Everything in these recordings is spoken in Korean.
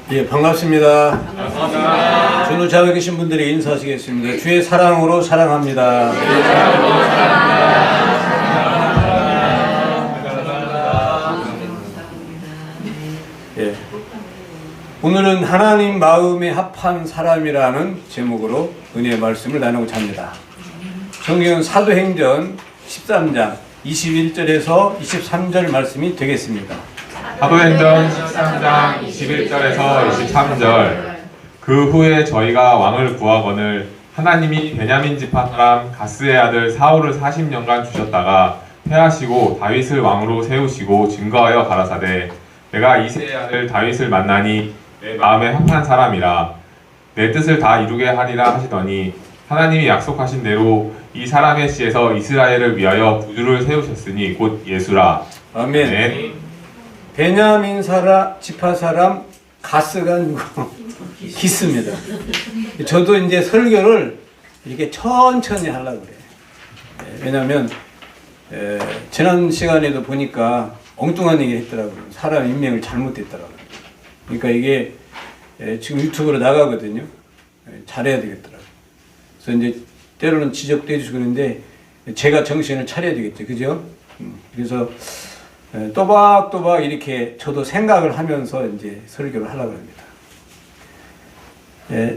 예, 반갑습니다. 반갑습니다. 주로 자고 계신 분들이 인사하시겠습니다. 주의 사랑으로 사랑합니다. 예. 오늘은 하나님 마음에 합한 사람이라는 제목으로 은혜의 말씀을 나누고자 합니다. 성경은 사도행전 13장 21절에서 23절 말씀이 되겠습니다. 사도행전 13장 21절에서 23절. 그 후에 저희가 왕을 구하거늘 하나님이 베냐민 지파 사람 가스의 아들 사울을 40년간 주셨다가 패하시고 다윗을 왕으로 세우시고 증거하여 가라사대 내가 이새의 아들 다윗을 만나니 내 마음에 합한 사람이라 내 뜻을 다 이루게 하리라 하시더니 하나님이 약속하신 대로 이 사람의 씨에서 이스라엘을 위하여 구주를 세우셨으니 곧 예수라. 아멘. 네. 베냐민 지파 사람 가스가 아니고 기스입니다. 저도 이제 설교를 이렇게 천천히 하려고 그래요. 왜냐하면 지난 시간에도 보니까 엉뚱한 얘기 했더라고요. 사람 인명을 잘못했더라고요. 그러니까 이게 지금 유튜브로 나가거든요. 잘해야 되겠더라고요. 그래서 이제 때로는 지적도 해주시고 그러는데 제가 정신을 차려야 되겠죠. 그죠? 그래서 또박또박 이렇게 저도 생각을 하면서 이제 설교를 하려고 합니다.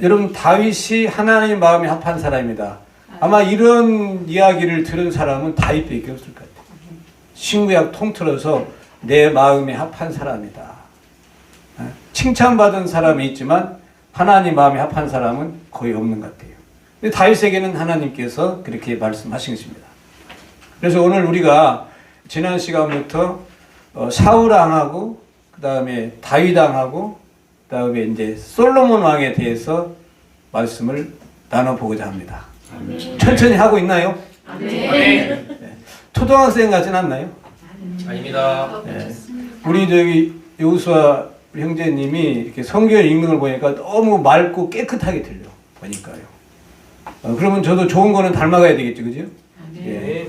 여러분, 다윗이 하나님 마음에 합한 사람이다. 아마 이런 이야기를 들은 사람은 다윗밖에 없을 것 같아요. 신구약 통틀어서 내 마음에 합한 사람이다. 칭찬받은 사람이 있지만 하나님 마음에 합한 사람은 거의 없는 것 같아요. 근데 다윗에게는 하나님께서 그렇게 말씀하신 것입니다. 그래서 오늘 우리가 지난 시간부터 사울 왕하고 그 다음에 다윗 왕하고 그 다음에 이제 솔로몬 왕에 대해서 말씀을 나눠보고자 합니다. 아멘. 천천히 하고 있나요? 네. 초등학생 같진 않나요? 아닙니다. 네. 우리 저기 여우수아 형제님이 이렇게 성경 읽는 걸 보니까 너무 맑고 깨끗하게 들려 보니까요. 그러면 저도 좋은 거는 닮아가야 되겠죠, 그죠? 예.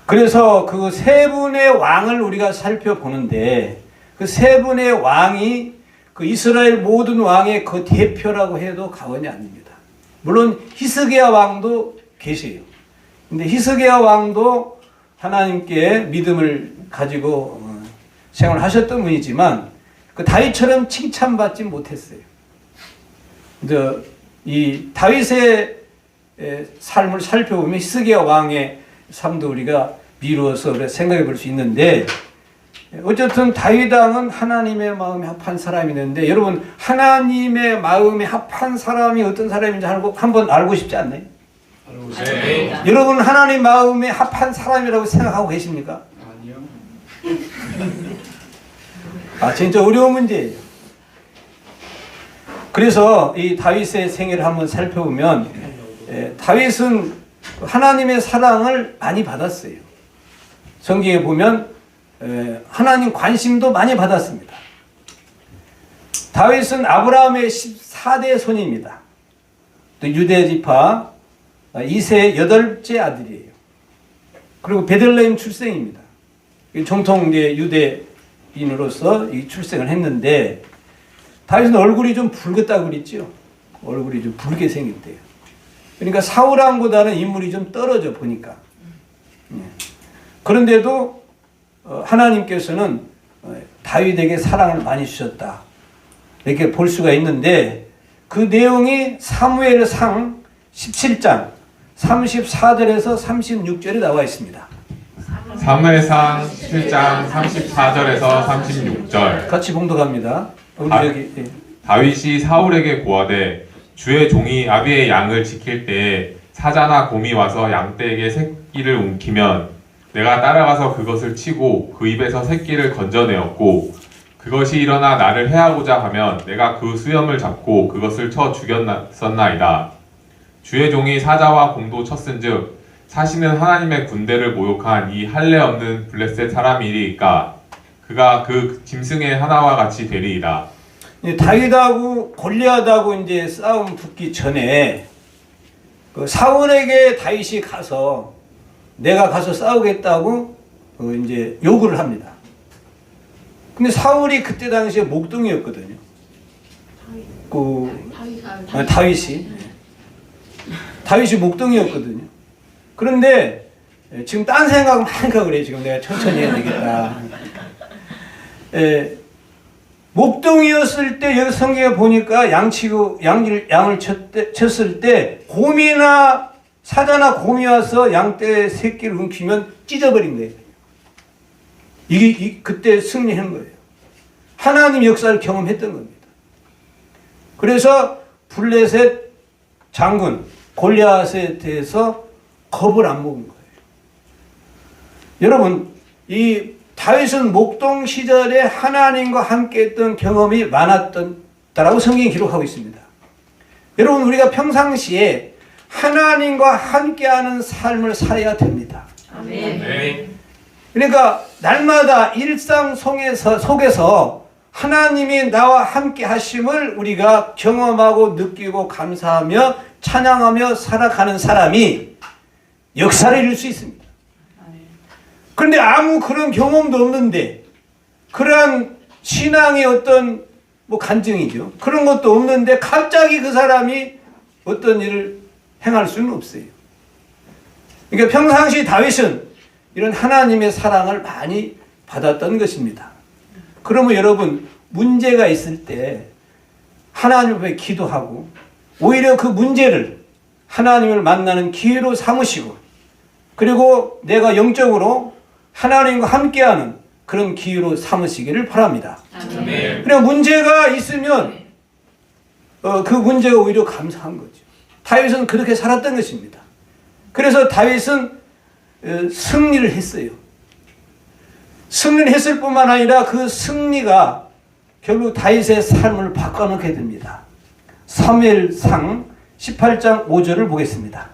그래서 그 세 분의 왕을 우리가 살펴보는데 그 세 분의 왕이 그 이스라엘 모든 왕의 그 대표라고 해도 과언이 아닙니다. 물론 히스기야 왕도 계세요. 근데 히스기야 왕도 하나님께 믿음을 가지고 생활하셨던 분이지만 그 다윗처럼 칭찬받지 못했어요. 근데 이 다윗의 삶을 살펴보면 히스기야 왕의 삶도 우리가 미루어서 생각해 볼 수 있는데 어쨌든 다윗 왕은 하나님의 마음에 합한 사람이었는데 여러분 하나님의 마음에 합한 사람이 어떤 사람인지 한번 알고 싶지 않나요? 네. 여러분 하나님 마음에 합한 사람이라고 생각하고 계십니까? 아니요. 진짜 어려운 문제예요. 그래서 이 다윗의 생애를 한번 살펴보면 다윗은 하나님의 사랑을 많이 받았어요. 성경에 보면 하나님 관심도 많이 받았습니다. 다윗은 아브라함의 14대 손입니다. 또 유대 지파 이세의 8째 아들이에요. 그리고 베들레헴 출생입니다. 정통 유대인으로서 이 출생을 했는데 다윗은 얼굴이 좀 붉었다고 그랬죠. 얼굴이 좀 붉게 생겼대요. 그러니까 사울 왕보다는 인물이 좀 떨어져 보니까. 그런데도 하나님께서는 다윗에게 사랑을 많이 주셨다. 이렇게 볼 수가 있는데 그 내용이 사무엘상 17장 34절에서 36절에 나와 있습니다. 사무엘상 17장 34절에서 36절. 같이 봉독합니다. 다윗이 사울에게 고하되 주의 종이 아비의 양을 지킬 때에 사자나 곰이 와서 양떼에게 새끼를 움키면 내가 따라가서 그것을 치고 그 입에서 새끼를 건져내었고 그것이 일어나 나를 해하고자 하면 내가 그 수염을 잡고 그것을 쳐 죽였었나이다. 주의 종이 사자와 곰도 쳤은즉 사시는 하나님의 군대를 모욕한 이 할례 없는 블레셋 사람이리까 그가 그 짐승의 하나와 같이 되리이다. 다윗하고 골리앗하고 이제 싸움 붙기 전에 그 사울에게 다윗이 가서 내가 가서 싸우겠다고 이제 요구를 합니다. 근데 사울이 그때 당시에 목동이었거든요. 다윗이 목동이었거든요. 그런데 지금 딴 생각 많으니까 그래. 지금 내가 천천히 해야 되겠다. 목동이었을 때 여기 성경에 보니까 양을 쳤을 때 곰이나 사자나 곰이 와서 양떼 새끼를 움키면 찢어버린 거예요. 이게 그때 승리한 거예요. 하나님 역사를 경험했던 겁니다. 그래서 블레셋 장군 골리앗에 대해서 겁을 안 먹은 거예요. 여러분, 이 다윗은 목동 시절에 하나님과 함께 했던 경험이 많았다라고 성경이 기록하고 있습니다. 여러분, 우리가 평상시에 하나님과 함께하는 삶을 살아야 됩니다. 아멘. 그러니까 날마다 일상 속에서 하나님이 나와 함께 하심을 우리가 경험하고 느끼고 감사하며 찬양하며 살아가는 사람이 역사를 이룰 수 있습니다. 그런데 아무 그런 경험도 없는데, 그러한 신앙의 어떤 간증이죠. 그런 것도 없는데 갑자기 그 사람이 어떤 일을 행할 수는 없어요. 그러니까 평상시 다윗은 이런 하나님의 사랑을 많이 받았던 것입니다. 그러면 여러분, 문제가 있을 때 하나님 앞에 기도하고 오히려 그 문제를 하나님을 만나는 기회로 삼으시고, 그리고 내가 영적으로 하나님과 함께하는 그런 기회로 삼으시기를 바랍니다. 아멘. 그냥 문제가 있으면 그 문제가 오히려 감사한 거죠. 다윗은 그렇게 살았던 것입니다. 그래서 다윗은 승리를 했어요. 승리를 했을 뿐만 아니라 그 승리가 결국 다윗의 삶을 바꿔놓게 됩니다. 사무엘상 18장 5절을 보겠습니다.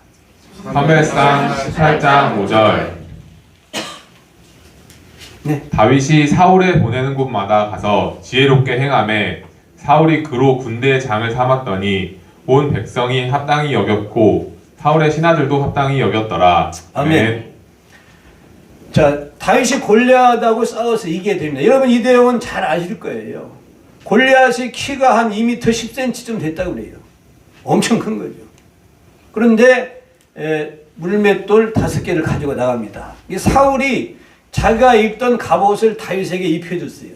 사무엘상 18장 5절. 네. 다윗이 사울에 보내는 곳마다 가서 지혜롭게 행하매 사울이 그로 군대의 장을 삼았더니 온 백성이 합당히 여겼고 사울의 신하들도 합당히 여겼더라. 아멘. 자, 다윗이 골리앗하고 싸워서 이기게 됩니다. 여러분, 이 내용은 잘 아실 거예요. 골리앗이 키가 한 2m 10cm쯤 됐다고 그래요. 엄청 큰 거죠. 그런데 물맷돌 5개를 가지고 나갑니다. 이 사울이 자기가 입던 갑옷을 다윗에게 입혀줬어요.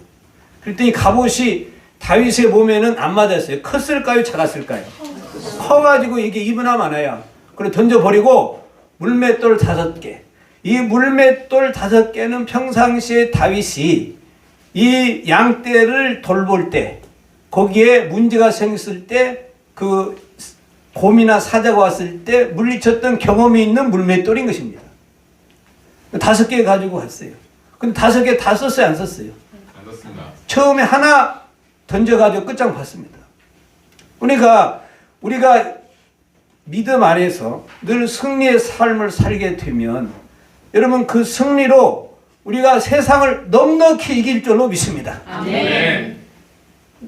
그랬더니 갑옷이 다윗의 몸에는 안 맞았어요. 컸을까요? 작았을까요? 커가지고 이게 입으나 마나야. 그래 던져버리고 물맷돌 5개. 이 물맷돌 5개는 평상시에 다윗이 이 양떼를 돌볼 때, 거기에 문제가 생겼을 때, 그 곰이나 사자가 왔을 때 물리쳤던 경험이 있는 물맷돌인 것입니다. 5개 가지고 갔어요. 근데 5개 다 썼어요? 안 썼어요? 안 됐습니다. 처음에 하나 던져가지고 끝장 봤습니다. 그러니까 우리가 믿음 안에서 늘 승리의 삶을 살게 되면 여러분, 그 승리로 우리가 세상을 넉넉히 이길 줄로 믿습니다. 아멘.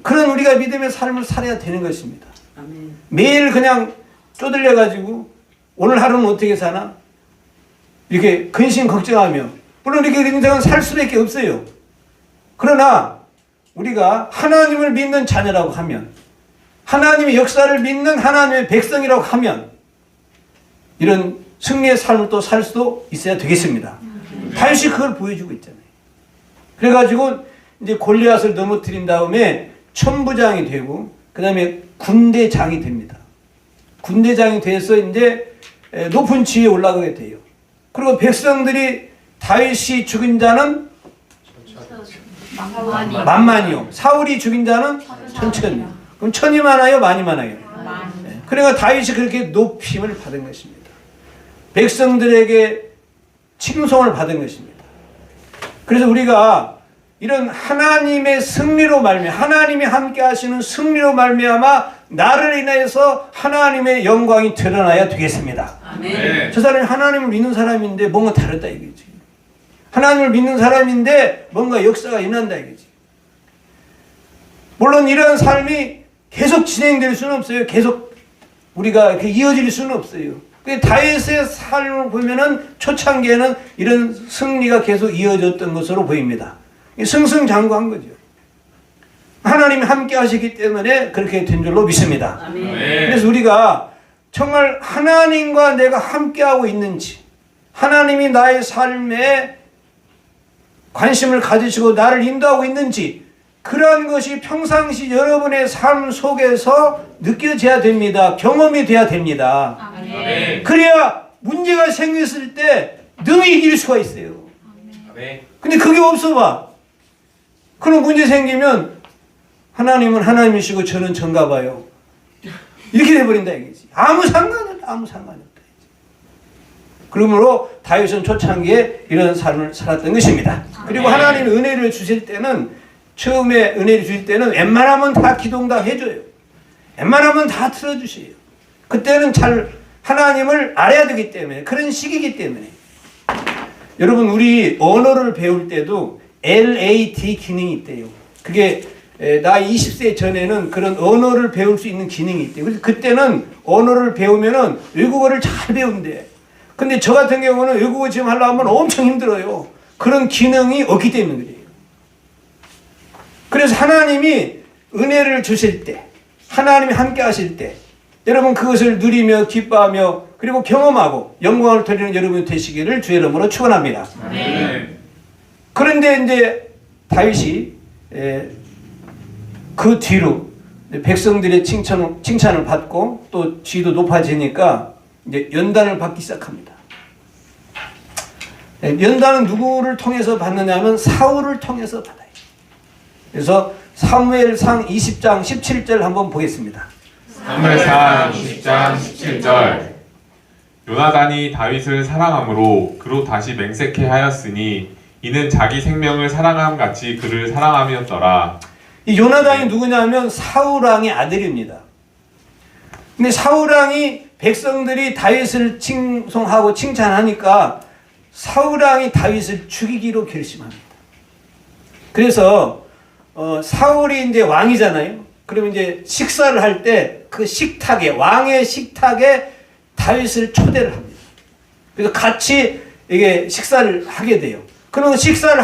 그런 우리가 믿음의 삶을 살아야 되는 것입니다. 아멘. 매일 그냥 쪼들려가지고 오늘 하루는 어떻게 사나? 이렇게 근심 걱정하며, 물론 이렇게 인생은 살 수밖에 없어요. 그러나 우리가 하나님을 믿는 자녀라고 하면, 하나님의 역사를 믿는 하나님의 백성이라고 하면 이런 승리의 삶을 또 살 수도 있어야 되겠습니다. 다윗이 그걸 보여주고 있잖아요. 그래가지고 이제 골리앗을 넘어뜨린 다음에 천부장이 되고 그 다음에 군대장이 됩니다. 군대장이 돼서 이제 높은 지위에 올라가게 돼요. 그리고 백성들이 다윗이 죽인 자는 만만이요. 사울이 죽인 자는 천천이요. 그럼 천이 많아요? 많이 많아요? 네. 그러니까 다윗이 그렇게 높임을 받은 것입니다. 백성들에게 칭송을 받은 것입니다. 그래서 우리가 이런 하나님의 승리로 말미암아, 하나님이 함께 하시는 승리로 말미암아 나를 인해서 하나님의 영광이 드러나야 되겠습니다. 아멘. 저 사람이 하나님을 믿는 사람인데 뭔가 다르다 이거지. 하나님을 믿는 사람인데 뭔가 역사가 일어난다 이거지. 물론 이런 삶이 계속 진행될 수는 없어요. 계속 우리가 이렇게 이어질 수는 없어요. 다윗의 삶을 보면은 초창기에는 이런 승리가 계속 이어졌던 것으로 보입니다. 승승장구한 거죠. 하나님이 함께 하시기 때문에 그렇게 된 줄로 믿습니다. 아멘. 그래서 우리가 정말 하나님과 내가 함께하고 있는지, 하나님이 나의 삶에 관심을 가지시고 나를 인도하고 있는지, 그러한 것이 평상시 여러분의 삶 속에서 느껴져야 됩니다. 경험이 돼야 됩니다. 아멘. 그래야 문제가 생겼을 때 능히 이길 수가 있어요. 아멘. 근데 그게 없어 봐. 그럼 문제 생기면 하나님은 하나님이시고 저는 전가 봐요. 이렇게 돼버린다 이거지. 아무 상관이 없다. 그러므로 다윗은 초창기에 이런 삶을 살았던 것입니다. 그리고 하나님이 은혜를 주실 때는, 처음에 은혜를 주실 때는 웬만하면 다 기동다 해줘요. 웬만하면 다 틀어주세요. 그때는 잘 하나님을 알아야 되기 때문에, 그런 시기이기 때문에. 여러분, 우리 언어를 배울 때도 LAT 기능이 있대요. 그게 나이 20세 전에는 그런 언어를 배울 수 있는 기능이 있대요. 그래서 그때는 언어를 배우면은 외국어를 잘 배운대. 근데 저 같은 경우는 외국어 지금 하려면 엄청 힘들어요. 그런 기능이 없기 때문에 그래요. 그래서 하나님이 은혜를 주실 때, 하나님이 함께 하실 때, 여러분 그것을 누리며 기뻐하며 그리고 경험하고 영광을 돌리는 여러분이 되시기를 주의 이름으로 축원합니다. 아멘. 그런데 이제 다윗이 그 뒤로 백성들의 칭찬을 받고 또 지위도 높아지니까 이제 연단을 받기 시작합니다. 연단은 누구를 통해서 받느냐면 사울을 통해서 받아요. 그래서 사무엘상 20장 17절 한번 보겠습니다. 사무엘상 20장 17절. 요나단이 다윗을 사랑함으로 그로 다시 맹세케 하였으니 이는 자기 생명을 사랑함 같이 그를 사랑함이었더라. 이 요나단이 누구냐면 사울왕의 아들입니다. 근데 사울왕이 백성들이 다윗을 칭송하고 칭찬하니까 사울왕이 다윗을 죽이기로 결심합니다. 그래서 사울이 이제 왕이잖아요. 그러면 이제 식사를 할 때 그 식탁에, 왕의 식탁에 다윗을 초대를 합니다. 그래서 같이 이게 식사를 하게 돼요. 그럼 식사를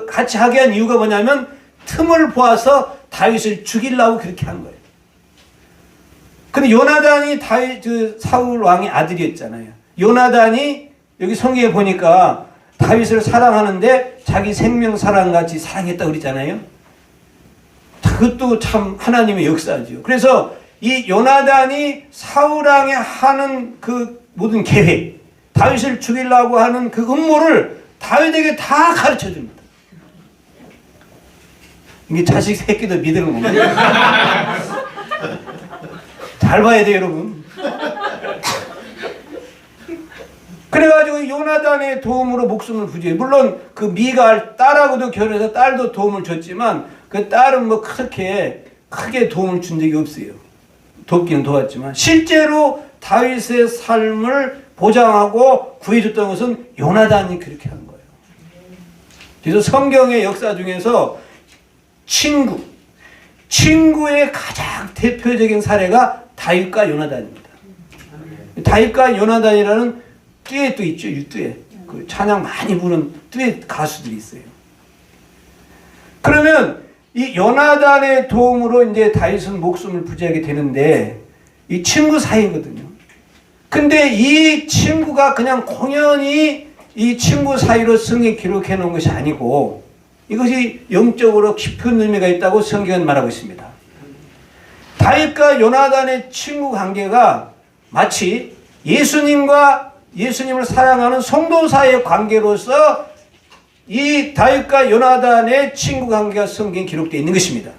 같이 하게 한 이유가 뭐냐면 틈을 보아서 다윗을 죽이려고 그렇게 한 거예요. 근데 요나단이 사울 왕의 아들이었잖아요. 요나단이 여기 성경에 보니까 다윗을 사랑하는데 자기 생명 사랑같이 사랑했다고 그랬잖아요. 그것도 참 하나님의 역사죠. 그래서 이 요나단이 사울 왕이 하는 그 모든 계획, 다윗을 죽이려고 하는 그 음모를 다윗에게 다 가르쳐 줍니다. 이게 자식 새끼도 믿는 겁니다. 잘 봐야 돼요, 여러분. 그래가지고 요나단의 도움으로 목숨을 부지해요. 물론 그 미갈 딸하고도 결혼해서 딸도 도움을 줬지만 그 딸은 뭐 그렇게 크게 도움을 준 적이 없어요. 돕기는 도왔지만 실제로 다윗의 삶을 보장하고 구해줬던 것은 요나단이 그렇게 한 거예요. 그래서 성경의 역사 중에서 친구의 가장 대표적인 사례가 다윗과 요나단입니다. 다윗과 요나단이라는 듀엣도 있죠. 듀엣. 그 찬양 많이 부르는 듀엣 가수들이 있어요. 그러면 이 요나단의 도움으로 이제 다윗은 목숨을 부지하게 되는데 이 친구 사이거든요. 근데 이 친구가 그냥 공연히 이 친구 사이로 성경에 기록해 놓은 것이 아니고 이것이 영적으로 깊은 의미가 있다고 성경은 말하고 있습니다. 다윗과 요나단의 친구 관계가 마치 예수님을 사랑하는 성도 사이의 관계로서 이 다윗과 요나단의 친구 관계가 성경에 기록되어 있는 것입니다.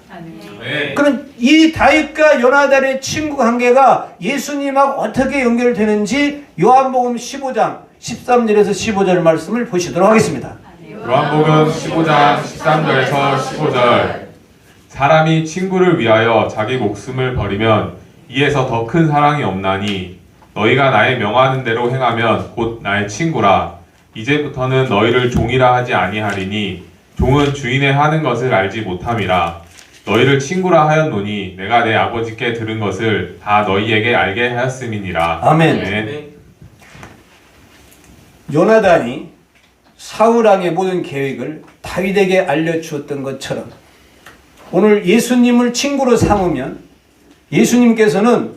네. 그럼 이 다윗과 요나단의 친구 관계가 예수님하고 어떻게 연결되는지 요한복음 15장 13절에서 15절 말씀을 보시도록 하겠습니다. 요한복음 15장 13절에서 15절. 사람이 친구를 위하여 자기 목숨을 버리면 이에서 더 큰 사랑이 없나니 너희가 나의 명하는 대로 행하면 곧 나의 친구라. 이제부터는 너희를 종이라 하지 아니하리니 종은 주인의 하는 것을 알지 못함이라. 너희를 친구라 하였노니 내가 내 아버지께 들은 것을 다 너희에게 알게 하였음이니라. 아멘. 네. 요나단이 사울 왕의 모든 계획을 다윗에게 알려주었던 것처럼 오늘 예수님을 친구로 삼으면 예수님께서는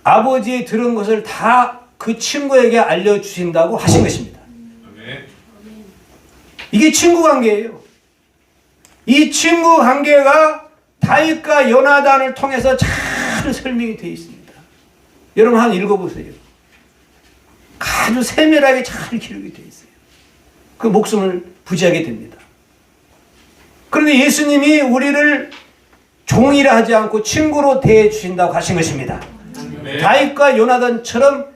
아버지의 들은 것을 다 그 친구에게 알려주신다고 하신 것입니다. 아멘. 이게 친구 관계예요. 이 친구 관계가 다윗과 요나단을 통해서 잘 설명이 되어 있습니다. 여러분 한번 읽어보세요. 아주 세밀하게 잘 기록이 되어 있어요. 그 목숨을 부지하게 됩니다. 그런데 예수님이 우리를 종이라 하지 않고 친구로 대해 주신다고 하신 것입니다. 네. 다윗과 요나단처럼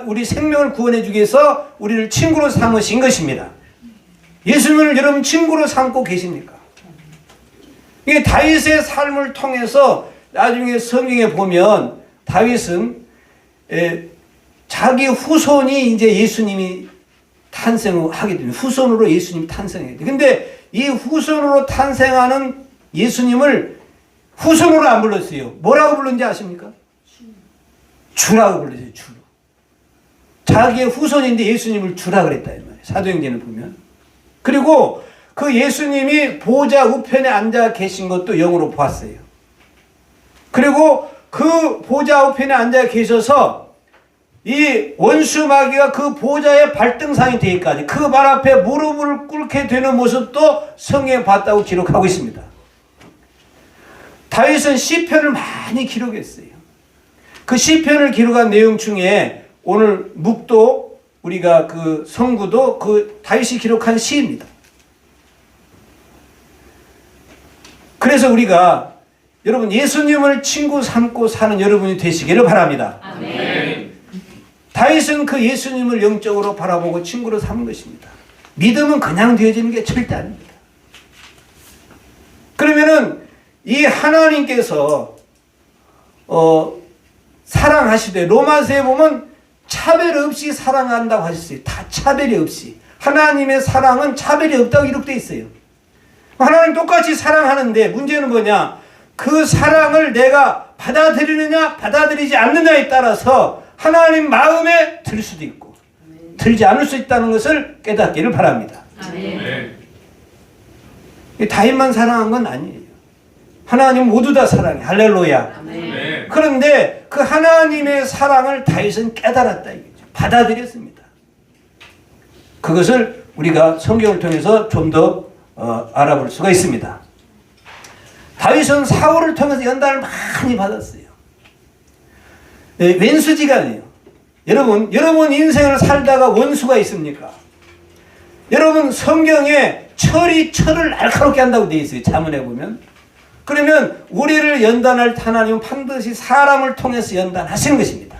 우리 생명을 구원해 주기 위해서 우리를 친구로 삼으신 것입니다. 예수님을 여러분 친구로 삼고 계십니까? 이게 다윗의 삶을 통해서 나중에 성경에 보면 다윗은 자기 후손이 이제 예수님이 탄생하게 됩니다. 후손으로 예수님이 탄생하게 됩니다. 근데 이 후손으로 탄생하는 예수님을 후손으로 안 불렀어요. 뭐라고 불렀는지 아십니까? 주라고 불렀어요. 주. 자기의 후손인데 예수님을 주라 그랬다 이 말이에요. 사도행전을 보면. 그리고 그 예수님이 보좌 우편에 앉아 계신 것도 영으로 보았어요. 그리고 그 보좌 우편에 앉아 계셔서 이 원수 마귀가 그 보좌의 발등상이 되기까지 그 발 앞에 무릎을 꿇게 되는 모습도 성경에 봤다고 기록하고 있습니다. 다윗은 시편을 많이 기록했어요. 그 시편을 기록한 내용 중에 오늘 묵도 우리가 그 성구도 그 다윗이 기록한 시입니다. 그래서 우리가 여러분 예수님을 친구 삼고 사는 여러분이 되시기를 바랍니다. 아멘. 다윗은 그 예수님을 영적으로 바라보고 친구로 삼은 것입니다. 믿음은 그냥 되어지는 게 절대 아닙니다. 그러면은 이 하나님께서 사랑하시되 로마서에 보면 차별 없이 사랑한다고 하셨어요. 다 차별이 없이. 하나님의 사랑은 차별이 없다고 기록되어 있어요. 하나님 똑같이 사랑하는데 문제는 뭐냐? 그 사랑을 내가 받아들이느냐 받아들이지 않느냐에 따라서 하나님 마음에 들 수도 있고 들지 않을 수 있다는 것을 깨닫기를 바랍니다. 아멘. 다윗만 사랑한 건 아니에요. 하나님 모두 다 사랑해. 할렐루야. 아멘. 그런데 그 하나님의 사랑을 다윗은 깨달았다 이거죠. 받아들였습니다. 그것을 우리가 성경을 통해서 좀 더 알아볼 수가 있습니다. 다윗은 사울을 통해서 연단을 많이 받았어요. 왼수지간이에요. 여러분 인생을 살다가 원수가 있습니까? 여러분 성경에 철을 날카롭게 한다고 되어 있어요. 자문해 보면. 그러면 우리를 연단할 하나님은 반드시 사람을 통해서 연단하시는 것입니다.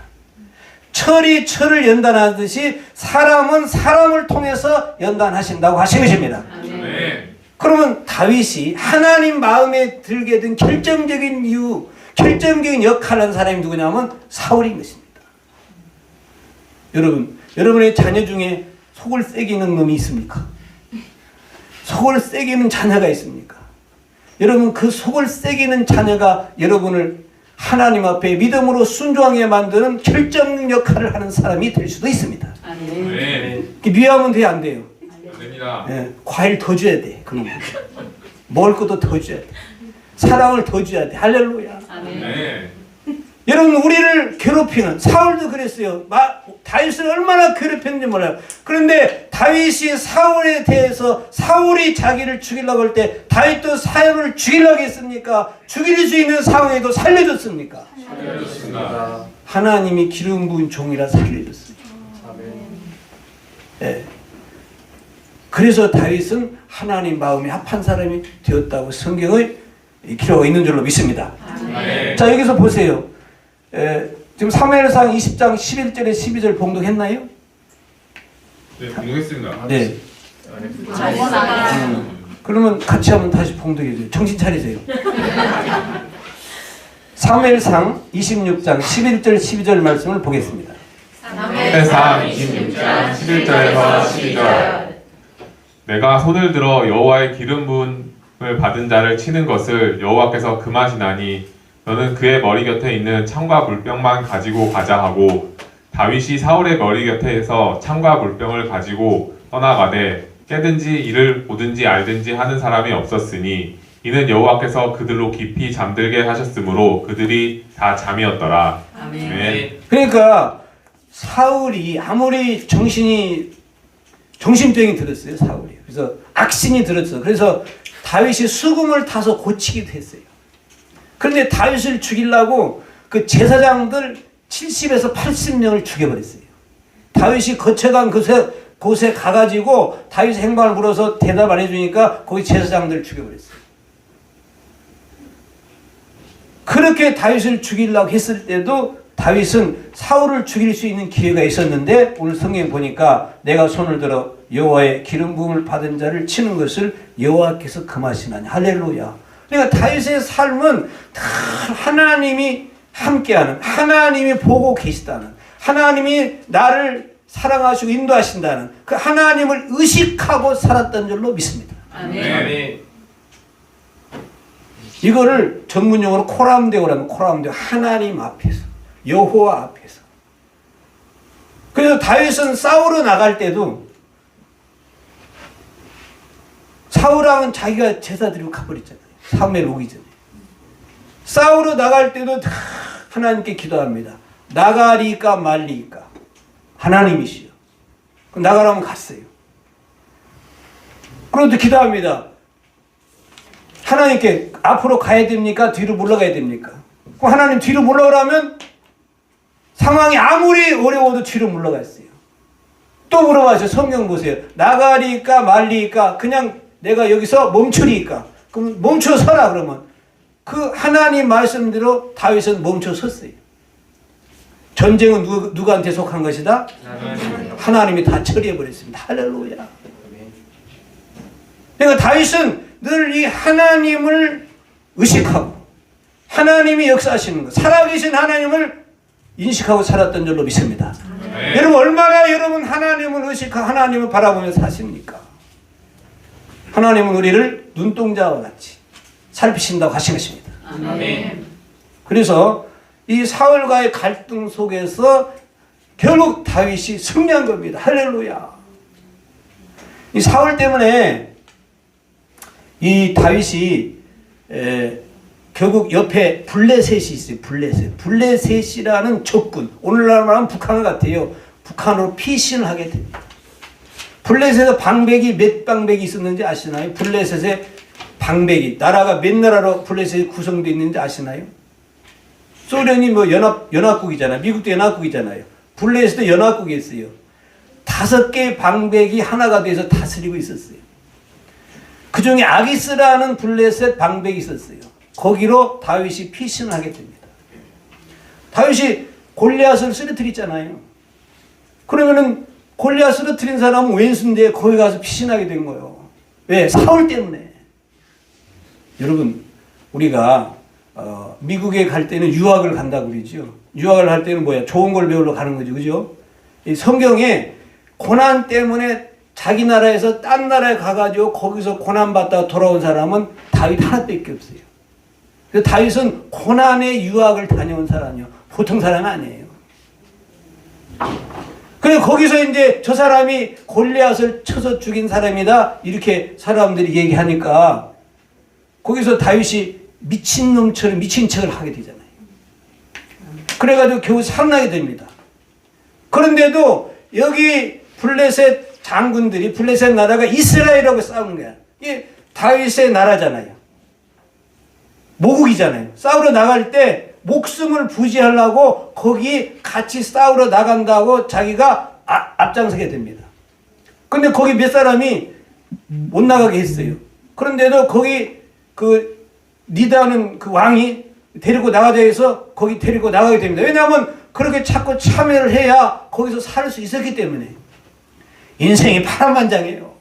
철을 연단하듯이 사람은 사람을 통해서 연단하신다고 하신 것입니다. 아멘. 그러면 다윗이 하나님 마음에 들게 된 결정적인 이유, 결정적인 역할을 한 사람이 누구냐면 사울인 것입니다. 여러분의 자녀 중에 속을 새기는 놈이 있습니까? 속을 새기는 자녀가 있습니까? 여러분 그 속을 새기는 자녀가 여러분을 하나님 앞에 믿음으로 순종하게 만드는 결정 역할을 하는 사람이 될 수도 있습니다. 아멘. 미워하면 돼요, 안 돼요? 안 됩니다. 과일 더 줘야 돼. 그런 거. 먹을 것도 더 줘야 돼. 사랑을 더 줘야 돼. 할렐루야. 아멘. 여러분 우리를 괴롭히는 사울도 그랬어요. 다윗을 얼마나 괴롭혔는지 몰라요. 그런데 다윗이 사울에 대해서 사울이 자기를 죽이려고 할 때 다윗도 사울을 죽이려고 했습니까? 죽일 수 있는 상황에도 살려줬습니까? 살려줬습니다. 하나님이 기름 부은 종이라 살려줬어요. 네. 그래서 다윗은 하나님 마음이 합한 사람이 되었다고 성경의 기록하고 있는 줄로 믿습니다. 아멘. 자 여기서 보세요. 지금 사무엘상 20장 11절에 12절 봉독했나요? 네, 공부했습니다. 네. 잘했어요. 그러면 같이 한번 다시 봉독해줘요. 정신 차리세요. 사무엘상 26장 11절 12절 말씀을 보겠습니다. 사무엘상 26장 11절에서 12절. 내가 손을 들어 여호와의 기름 부음을 받은 자를 치는 것을 여호와께서 금하시나니 너는 그의 머리 곁에 있는 창과 물병만 가지고 가자 하고 다윗이 사울의 머리 곁에서 창과 물병을 가지고 떠나가되 깨든지 이를 보든지 알든지 하는 사람이 없었으니 이는 여호와께서 그들로 깊이 잠들게 하셨으므로 그들이 다 잠이었더라. 아멘. 그러니까 사울이 아무리 정신병이 들었어요. 사울이. 그래서 악신이 들었어. 그래서 다윗이 수금을 타서 고치기도 했어요. 그런데 다윗을 죽이려고 그 제사장들 70에서 80명을 죽여버렸어요. 다윗이 거쳐간 곳에 가가지고 다윗의 행방을 물어서 대답 안 해주니까 거기 제사장들을 죽여버렸어요. 그렇게 다윗을 죽이려고 했을 때도 다윗은 사울을 죽일 수 있는 기회가 있었는데 오늘 성경 보니까 내가 손을 들어 여호와의 기름 부음을 받은 자를 치는 것을 여호와께서 금하시나니 할렐루야. 그러니까 다윗의 삶은 다 하나님이 함께하는, 하나님이 보고 계시다는, 하나님이 나를 사랑하시고 인도하신다는 그 하나님을 의식하고 살았던 줄로 믿습니다. 아멘. 이거를 전문용어로 코람데오라면 코람데오, 하나님 앞에서, 여호와 앞에서. 그래서 다윗은 싸우러 나갈 때도 사울왕은 자기가 제사 드리고 가버렸잖아요. 사무엘 오기 전에. 싸우러 나갈 때도 다 하나님께 기도합니다. 나가리까 말리까 하나님이시여. 나가라면 갔어요. 그런데 기도합니다. 하나님께 앞으로 가야 됩니까? 뒤로 물러가야 됩니까? 그럼 하나님 뒤로 물러가라면 상황이 아무리 어려워도 뒤로 물러갔어요. 또 물어봐서 성경 보세요. 나가리까 말리까 그냥 내가 여기서 멈추리까? 그럼 멈춰 서라 그러면 그 하나님 말씀대로 다윗은 멈춰 섰어요. 전쟁은 누구한테 속한 것이다? 하나님이 다 처리해버렸습니다. 할렐루야. 그러니까 다윗은 늘 이 하나님을 의식하고 하나님이 역사하시는 것, 살아계신 하나님을 인식하고 살았던 줄로 믿습니다. 여러분 얼마나 여러분 하나님을 의식하고 하나님을 바라보며 사십니까? 하나님은 우리를 눈동자와 같이 살피신다고 하신 것입니다. 아멘. 그래서 이 사울과의 갈등 속에서 결국 다윗이 승리한 겁니다. 할렐루야. 이 사울 때문에 이 다윗이 결국 옆에 블레셋이 있어요. 블레셋이라는 적군. 오늘날 말하면 북한 같아요. 북한으로 피신을 하게 됩니다. 블레셋에 방백이 몇 방백이 있었는지 아시나요? 블레셋에 방백이 나라가 몇 나라로 블레셋이 구성되어 있는지 아시나요? 소련이 뭐 연합국이잖아요. 미국도 연합국이잖아요. 블레셋도 연합국이 있어요. 5개의 방백이 하나가 돼서 다스리고 있었어요. 그 중에 아기스라는 블레셋 방백이 있었어요. 거기로 다윗이 피신을 하게 됩니다. 다윗이 골리앗을 쓰러뜨렸잖아요. 그러면은 골리앗 쓰러뜨린 사람은 왼수인데 거기 가서 피신하게 된 거예요. 왜? 사울 때문에. 여러분 우리가 미국에 갈 때는 유학을 간다고 그러죠. 유학을 할 때는 뭐야? 좋은 걸 배우러 가는 거죠. 그죠? 이 성경에 고난 때문에 자기 나라에서 딴 나라에 가가지고 거기서 고난받다가 돌아온 사람은 다윗 하나밖에 없어요. 그래서 다윗은 고난의 유학을 다녀온 사람이요. 보통 사람이 아니에요. 그래서 거기서 이제 저 사람이 골리앗을 쳐서 죽인 사람이다. 이렇게 사람들이 얘기하니까 거기서 다윗이 미친놈처럼 미친 척을 하게 되잖아요. 그래가지고 겨우 살아나게 됩니다. 그런데도 여기 블레셋 장군들이 블레셋 나라가 이스라엘하고 싸우는 거야. 이게 다윗의 나라잖아요. 모국이잖아요. 싸우러 나갈 때 목숨을 부지하려고 거기 같이 싸우러 나간다고 자기가 앞장서게 됩니다. 근데 거기 몇 사람이 못 나가게 했어요. 그런데도 거기 그 리더하는 그 왕이 데리고 나가자 해서 거기 데리고 나가게 됩니다. 왜냐하면 그렇게 자꾸 참여를 해야 거기서 살 수 있었기 때문에. 인생이 파란만장이에요.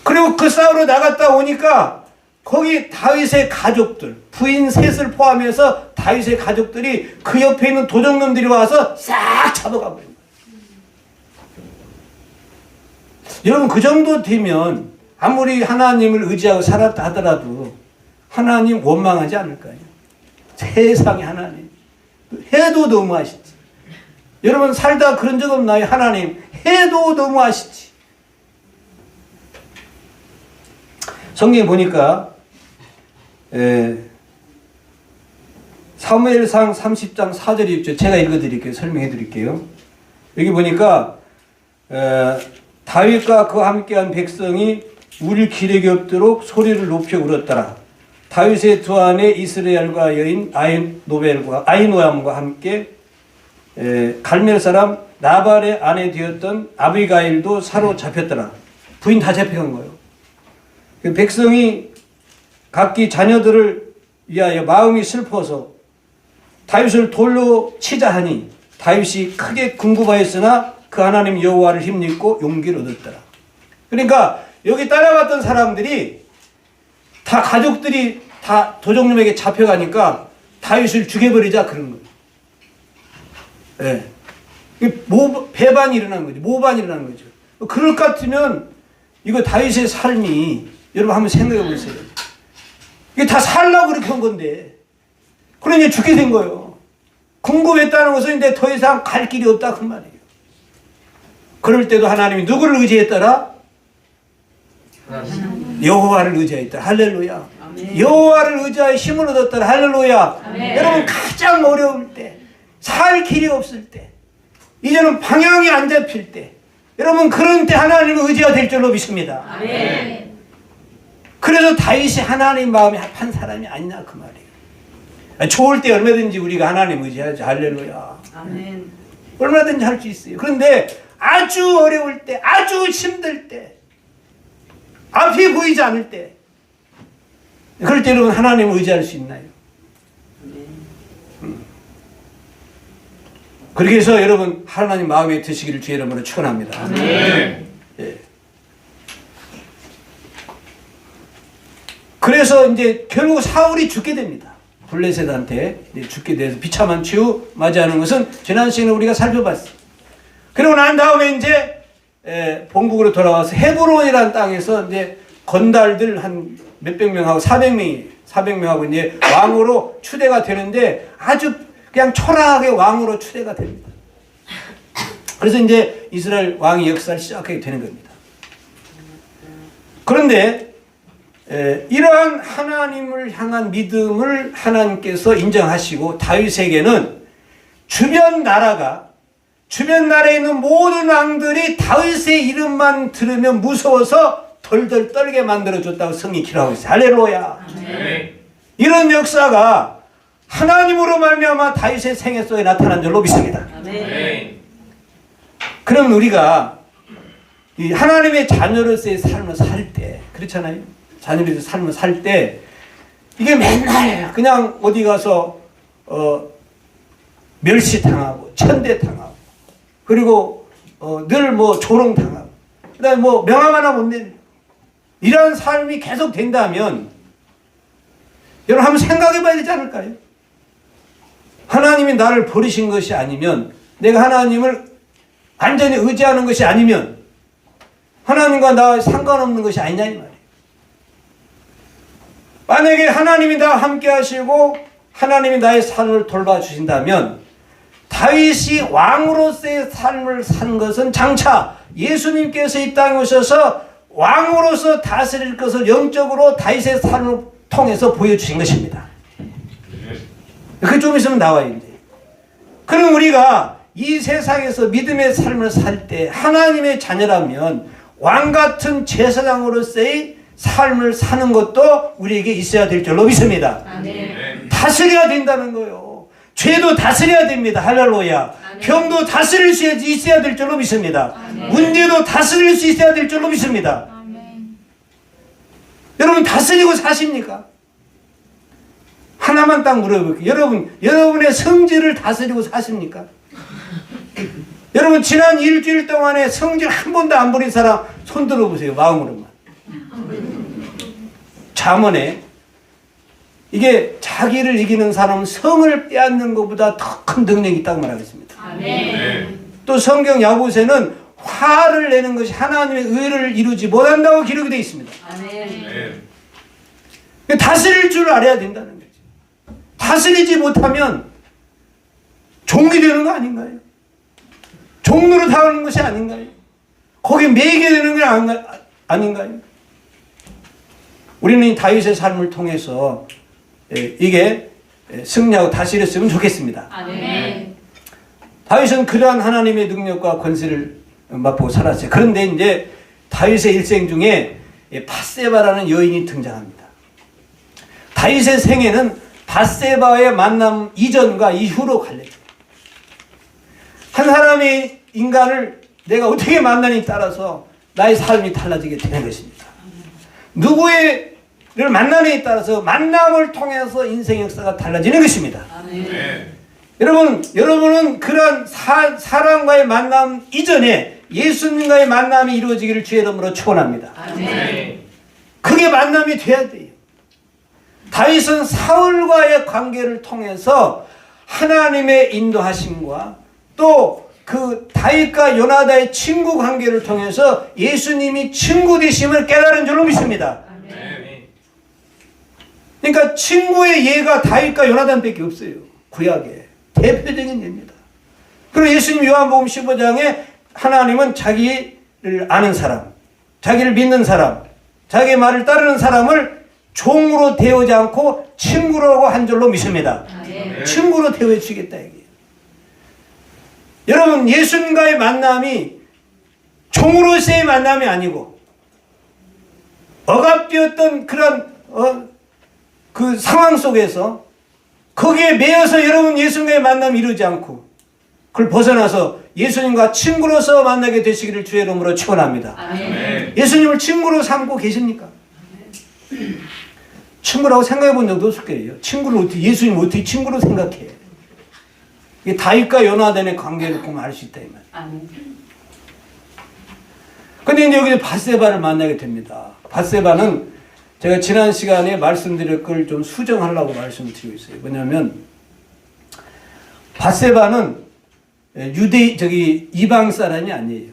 그리고 그 싸우러 나갔다 오니까 거기 다윗의 가족들, 부인 셋을 포함해서 다윗의 가족들이 그 옆에 있는 도적놈들이 와서 싹 잡아가 버린 거예요. 여러분 그 정도 되면 아무리 하나님을 의지하고 살았다 하더라도 하나님 원망하지 않을까요? 세상에 하나님 해도 너무하시지. 여러분 살다 그런 적 없나요? 하나님 해도 너무하시지. 성경에 보니까 사무엘상 30장 4절이 있죠. 제가 읽어드릴게요. 설명해드릴게요. 여기 보니까 다윗과 그와 함께한 백성이 울 기력이 없도록 소리를 높여 울었더라. 다윗의 두 아내 이스라엘과 여인 아히노암과 함께 갈멜 사람 나발의 아내 되었던 아비가일도 사로잡혔더라. 부인 다 잡혀간 거예요. 백성이 각기 자녀들을 위하여 마음이 슬퍼서 다윗을 돌로 치자 하니 다윗이 크게 궁금하였으나 그 하나님 여호와를 힘입고 용기를 얻었더라. 그러니까 여기 따라갔던 사람들이 다 가족들이 다 도적놈에게 잡혀가니까 다윗을 죽여버리자 그런 거예요. 배반이 일어나는 거죠. 모반이 일어나는 거죠. 그럴 것 같으면 이거 다윗의 삶이 여러분 한번 생각해 보세요. 이게 다 살라고 그렇게 한 건데 그러니 죽게 된 거예요. 궁금했다는 것은 이제 더 이상 갈 길이 없다 그 말이에요. 그럴 때도 하나님이 누구를 의지했더라? 여호와를 의지했더라. 할렐루야. 아멘. 여호와를 의지하여 힘을 얻었더라. 할렐루야. 아멘. 여러분 가장 어려울 때, 살 길이 없을 때, 이제는 방향이 안 잡힐 때, 여러분 그런 때 하나님을 의지가 될 줄로 믿습니다. 아멘. 그래서 다윗이 하나님 마음에 합한 사람이 아니냐 그 말이에요. 좋을 때 얼마든지 우리가 하나님 의지하죠. 할렐루야. 아멘. 얼마든지 할 수 있어요. 그런데 아주 어려울 때, 아주 힘들 때, 앞이 보이지 않을 때, 그럴 때 여러분 하나님을 의지할 수 있나요? 그렇게 해서 여러분 하나님 마음에 드시기를 주의 이름으로 축원합니다. 아멘. 예. 그래서 이제 결국 사울이 죽게 됩니다. 블레셋한테 죽게 돼서 비참한 치유 맞이하는 것은 지난 시간에 우리가 살펴봤어요. 그리고 난 다음에 이제 본국으로 돌아와서 헤브론이라는 땅에서 이제 건달들 한 몇백 명하고 400명하고 이제 왕으로 추대가 되는데 아주 그냥 초라하게 왕으로 추대가 됩니다. 그래서 이제 이스라엘 왕의 역사를 시작하게 되는 겁니다. 그런데 이러한 하나님을 향한 믿음을 하나님께서 인정하시고 다윗에게는 주변 나라에 있는 모든 왕들이 다윗의 이름만 들으면 무서워서 덜덜 떨게 만들어줬다고 성경이 기록하고 있어요. 할렐루야. 아멘. 이런 역사가 하나님으로 말미암아 다윗의 생애 속에 나타난 줄로 믿습니다. 아멘. 그럼 우리가 이 하나님의 자녀로서의 삶을 살 때, 그렇잖아요. 자녀로서의 삶을 살 때 이게 맨날 그냥 어디 가서 멸시당하고 천대당하고 그리고 늘 뭐 조롱당하고 그다음에 뭐 명함 하나 못 내는 이런 삶이 계속 된다면 여러분 한번 생각해 봐야 되지 않을까요? 하나님이 나를 버리신 것이 아니면 내가 하나님을 완전히 의지하는 것이 아니면 하나님과 나 상관없는 것이 아니냐 이 말이에요. 만약에 하나님이 나와 함께 하시고 하나님이 나의 삶을 돌봐주신다면 다윗이 왕으로서의 삶을 산 것은 장차 예수님께서 이 땅에 오셔서 왕으로서 다스릴 것을 영적으로 다윗의 삶을 통해서 보여주신 것입니다. 그 좀 있으면 나와요. 이제. 그럼 우리가 이 세상에서 믿음의 삶을 살 때 하나님의 자녀라면 왕같은 제사장으로서의 삶을 사는 것도 우리에게 있어야 될 줄로 믿습니다. 아멘. 다스려야 된다는 거예요. 죄도 다스려야 됩니다. 할렐루야. 병도 다스릴 수 있어야 될 줄로 믿습니다. 문제도 다스릴 수 있어야 될 줄로 믿습니다. 여러분 다스리고 사십니까? 하나만 딱 물어볼게요. 여러분의 성질을 다스리고 사십니까? 여러분 지난 일주일 동안에 성질 한 번도 안 부린 사람 손 들어보세요. 마음으로만. 잠언에 이게 자기를 이기는 사람은 성을 빼앗는 것보다 더 큰 능력이 있다고 말하겠습니다. 아멘. 또 성경 야고보서는 화를 내는 것이 하나님의 의를 이루지 못한다고 기록이 되어 있습니다. 아멘. 다스릴 줄 알아야 된다는 거죠. 다스리지 못하면 종이 되는 거 아닌가요? 종로로 당하는 것이 아닌가요? 거기에 매이게 되는 게 아닌가요? 우리는 이 다윗의 삶을 통해서 이게 승리하고 다스렸으면 좋겠습니다. 아멘. 다윗은 그러한 하나님의 능력과 권세를 맛보고 살았어요. 그런데 이제 다윗의 일생 중에 밧세바라는 여인이 등장합니다. 다윗의 생애는 밧세바의 만남 이전과 이후로 갈려요. 한 사람의 인간을 내가 어떻게 만나느냐에 따라서 나의 삶이 달라지게 되는 것입니다. 누구를 만나느냐에 따라서 만남을 통해서 인생 역사가 달라지는 것입니다. 아멘. 여러분은 그런 사람과의 만남 이전에 예수님과의 만남이 이루어지기를 주의 이름으로 축원합니다. 아멘. 그게 만남이 돼야 돼요. 다윗은 사울과의 관계를 통해서 하나님의 인도하심과 또 그 다윗과 요나단의 친구 관계를 통해서 예수님이 친구 되심을 깨달은 줄로 믿습니다. 아멘. 그러니까 친구의 예가 다윗과 요나단밖에 없어요. 구약에 대표적인 예입니다. 그리고 예수님 요한복음 15장에 하나님은 자기를 아는 사람, 자기를 믿는 사람, 자기의 말을 따르는 사람을 종으로 대우지 않고 친구라고 한 줄로 믿습니다. 아멘. 친구로 대우해 주겠다 얘기예요. 여러분, 예수님과의 만남이 종으로서의 만남이 아니고 억압되었던 그런 그 상황 속에서 거기에 매여서 여러분 예수님과의 만남이 이루지 않고 그걸 벗어나서 예수님과 친구로서 만나게 되시기를 주의 이름으로 축원합니다. 아멘. 예수님을 친구로 삼고 계십니까? 친구라고 생각해 본 적도 없을 거예요. 예수님 어떻게 친구로 생각해? 이게 다윗과 요나단의 관계를 보면 알 수 있다 이 말. 아멘. 근데 이제 여기서 밧세바를 만나게 됩니다. 밧세바는 제가 지난 시간에 말씀드릴 걸 좀 수정하려고 말씀을 드리고 있어요. 뭐냐면 밧세바는 이방 사람이 아니에요.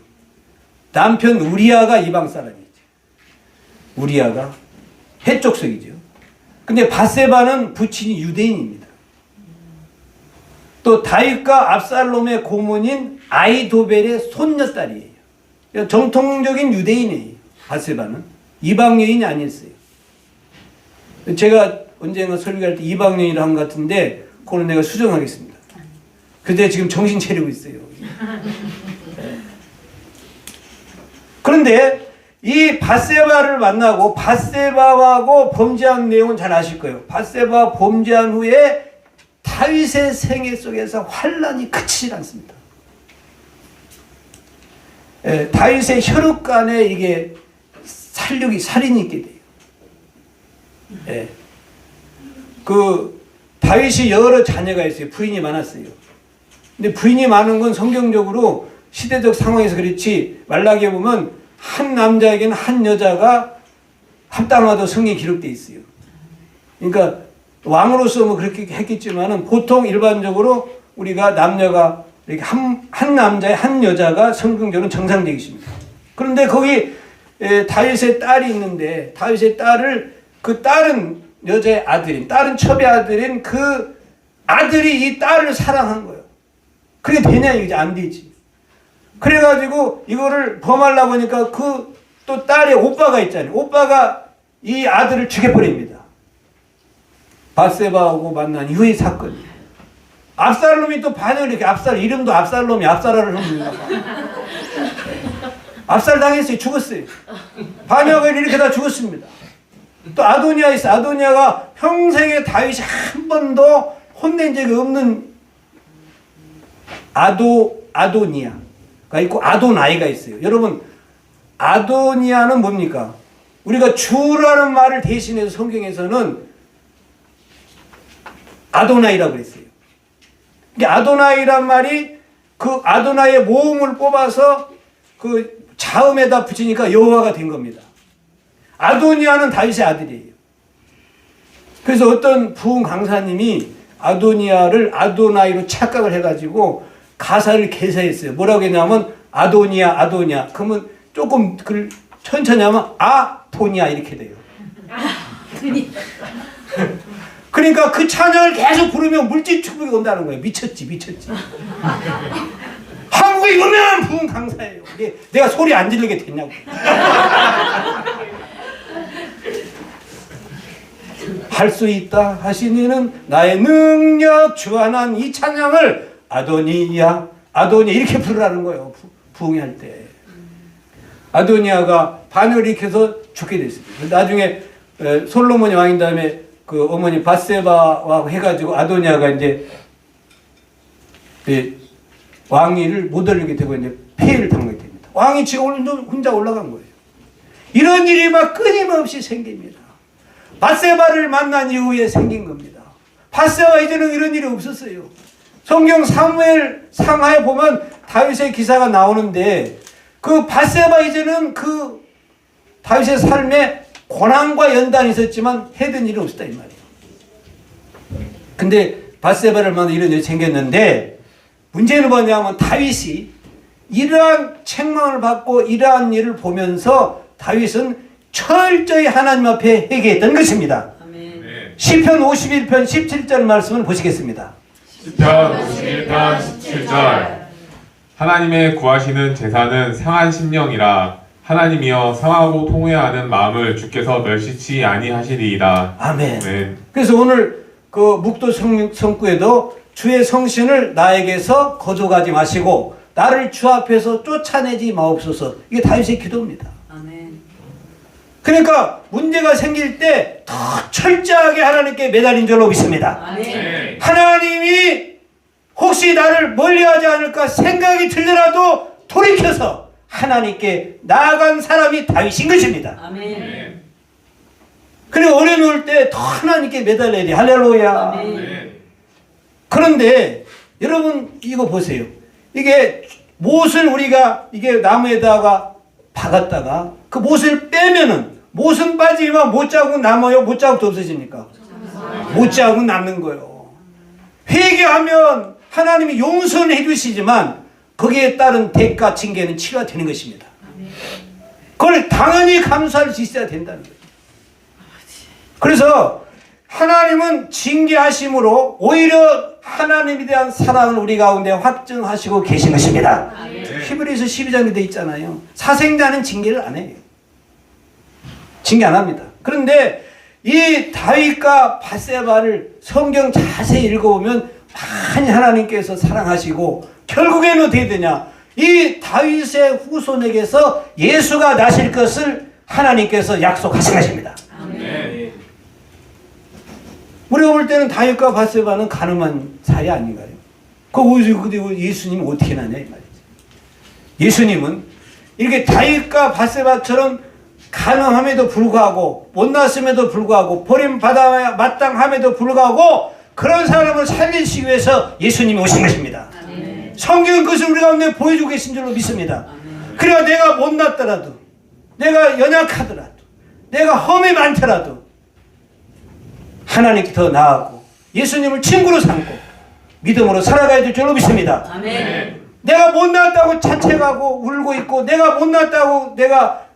남편 우리아가 이방 사람이죠. 우리아가 해족속이죠. 근데 밧세바는 부친이 유대인입니다. 또 다윗과 압살롬의 고문인 아이도벨의 손녀딸이에요. 정통적인 유대인이에요. 밧세바는 이방 여인이 아니었어요. 제가 언젠가 설교할 때 이방 여인이라 한 것 같은데 그거는 내가 수정하겠습니다. 근데 지금 정신 차리고 있어요. 그런데 이 밧세바를 만나고 밧세바하고 범죄한 내용은 잘 아실 거예요. 밧세바 범죄한 후에 다윗의 생애 속에서 환란이 그치지 않습니다. 다윗의 혈육간에 이게 살인이 있게 돼요. 그 다윗이 여러 자녀가 있어요. 부인이 많았어요. 근데 부인이 많은 건 성경적으로 시대적 상황에서 그렇지 말라기에 보면 한 남자에게는 한 여자가 합당하도 성경에 기록되어 있어요. 그러니까 왕으로서 뭐 그렇게 했겠지만은 보통 일반적으로 우리가 남녀가 이렇게 한 남자에 한 여자가 성경적으로는 정상적이십니다. 그런데 거기 다윗의 딸이 있는데 다윗의 딸을 그 딸은 여자의 아들인 딸은 첩의 아들인 그 아들이 이 딸을 사랑한 거예요. 그게 되냐 이게 안 되지. 그래가지고 이거를 범하려고 하니까 그 또 딸의 오빠가 있잖아요. 오빠가 이 아들을 죽여버립니다. 밧세바하고 만난 이후의 사건이에요. 압살롬이 또 반역을 이렇게 이름도 압살롬이 압살아를 합니다. 압살당했어요. 죽었어요. 반역을 이렇게 다 죽었습니다. 또 아도니아 있어요. 아도니아가 평생에 다윗이 한 번도 혼낸 적이 없는 아도니아가 있고 아도나이가 있어요. 여러분 아도니아는 뭡니까? 우리가 주라는 말을 대신해서 성경에서는 아도나이라고 그랬어요. 아도나이란 말이 그 아도나이의 모음을 뽑아서 그 자음에다 붙이니까 여호와가 된 겁니다. 아도니아는 다윗의 아들이에요. 그래서 어떤 부흥 강사님이 아도니아를 아도나이로 착각을 해가지고 가사를 개사했어요. 뭐라고 했냐면 아도니아 그러면 조금 천천히 하면 아도니아 이렇게 돼요. 그러니까 그 찬양을 계속 부르면 물질 축복이 온다는 거예요. 미쳤지. 한국의 유명한 부흥 강사예요. 내가 소리 안 지르게 됐냐고. 할 수 있다 하시니는 나의 능력 주하난 이 찬양을 아도니야 아도니아 이렇게 부르라는 거예요. 부흥할 때 아도니아가 반역을 일으켜서 죽게 됐습니다. 나중에 솔로몬이 왕인 다음에 그 어머니 밧세바와 해가지고 아도니아가 이제 왕위를 못 올리게 되고 이제 폐위를 당하게 됩니다. 왕이 지금 혼자 올라간 거예요. 이런 일이 막 끊임없이 생깁니다. 밧세바를 만난 이후에 생긴 겁니다. 밧세바 이전에는 이런 일이 없었어요. 성경 사무엘 상하에 보면 다윗의 기사가 나오는데 그 밧세바 이전은 그 다윗의 삶에 고난과 연단이 있었지만 해든 일은 없었다 이 말이에요. 근데 밧세바를 만나 이런 일이 생겼는데 문제는 뭐냐면 다윗이 이러한 책망을 받고 이러한 일을 보면서 다윗은 철저히 하나님 앞에 회개했던 것입니다. 네. 시편 51편 17절 말씀을 보시겠습니다. 시편 51편 17절 하나님의 구하시는 제사는 상한 심령이라 하나님이여 상하고 통회하는 마음을 주께서 멸시치 아니하시리이다. 아멘. 네. 그래서 오늘 그 묵도 성구에도 주의 성신을 나에게서 거두가지 마시고 나를 주 앞에서 쫓아내지 마옵소서. 이게 다윗의 기도입니다. 아멘. 그러니까 문제가 생길 때 더 철저하게 하나님께 매달린 줄로 믿습니다. 아멘. 하나님이 혹시 나를 멀리하지 않을까 생각이 들더라도 돌이켜서 하나님께 나아간 사람이 다윗인 것입니다. 아멘. 그리고 어려울 때 더 하나님께 매달려야 돼. 할렐루야. 아멘. 그런데 여러분 이거 보세요. 이게 못을 우리가 이게 나무에다가 박았다가 그 못을 빼면은 못은 빠지지만 못자국은 남아요? 못자국도 없어집니까? 못자국은 남는 거예요. 회개하면 하나님이 용서는 해주시지만 거기에 따른 대가 징계는 치료가 되는 것입니다. 그걸 당연히 감수할 수 있어야 된다는 거예요. 그래서 하나님은 징계하심으로 오히려 하나님에 대한 사랑을 우리 가운데 확증하시고 계신 것입니다. 히브리서 12장에 되어 있잖아요. 사생자는 징계를 안 해요. 징계 안 합니다. 그런데 이 다윗과 밧세바를 성경 자세히 읽어보면 많이 하나님께서 사랑하시고 결국에는 어떻게 되냐. 이 다윗의 후손에게서 예수가 나실 것을 하나님께서 약속하신 것입니다. 아멘. 우리가 볼 때는 다윗과 밧세바는 가늠한 사이 아닌가요? 그 예수님은 어떻게 나냐 이 말이죠. 예수님은 이렇게 다윗과 밧세바처럼 가늠함에도 불구하고 못났음에도 불구하고 버림받아 마땅함에도 불구하고 그런 사람을 살리시기 위해서 예수님이 오신 것입니다. 아멘. 성경은 그것을 우리 가운데 보여주고 계신 줄로 믿습니다. 그래야 내가 못났더라도 내가 연약하더라도 내가 험이 많더라도 하나님께 더 나아가고 예수님을 친구로 삼고 믿음으로 살아가야 될 줄로 믿습니다. 아멘. 내가 못났다고 자책하고 울고 있고 내가 못났다고 내가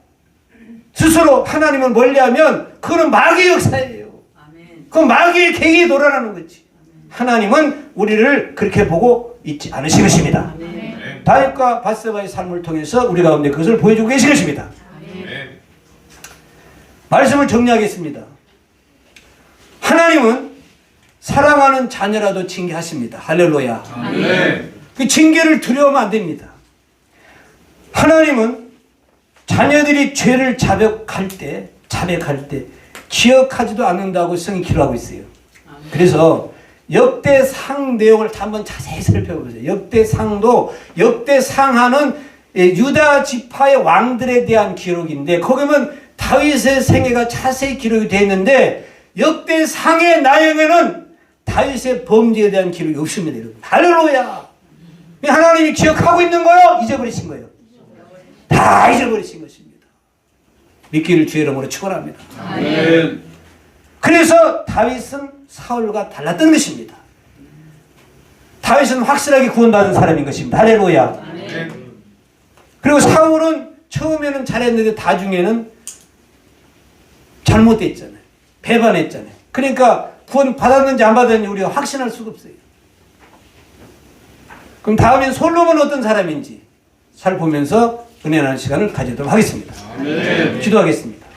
스스로 하나님을 멀리하면 그거는 마귀의 역사예요. 아멘. 그건 마귀의 계기에 돌아가는 거지. 하나님은 우리를 그렇게 보고 있지 않으신 것입니다. 아멘. 다윗과 밧세바의 삶을 통해서 우리 가운데 그것을 보여주고 계신 것입니다. 네. 말씀을 정리하겠습니다. 하나님은 사랑하는 자녀라도 징계하십니다. 할렐루야. 아멘. 그 징계를 두려워하면 안 됩니다. 하나님은 자녀들이 죄를 자백할 때 기억하지도 않는다고 성이 기록하고 있어요. 그래서 역대상 내용을 한번 자세히 살펴보세요. 역대상하는 유다 지파의 왕들에 대한 기록인데 거기 보면 다윗의 생애가 자세히 기록이 되어 있는데 역대상의 내용에는 다윗의 범죄에 대한 기록이 없습니다. 여러분. 할렐루야. 하나님이 기억하고 있는 거요? 잊어버리신 거예요. 다 잊어버리신 것입니다. 믿기를 주의 이름으로 축원합니다. 아멘. 그래서 다윗은 사울과 달랐던 것입니다. 다윗은 확실하게 구원받은 사람인 것입니다. 할렐루야. 그리고 사울은 처음에는 잘했는데 나중에는 잘못됐잖아요. 배반했잖아요. 그러니까 구원 받았는지 안 받았는지 우리가 확신할 수가 없어요. 그럼 다음엔 솔로몬은 어떤 사람인지 살펴보면서 은혜 나는 시간을 가지도록 하겠습니다. 아멘. 기도하겠습니다.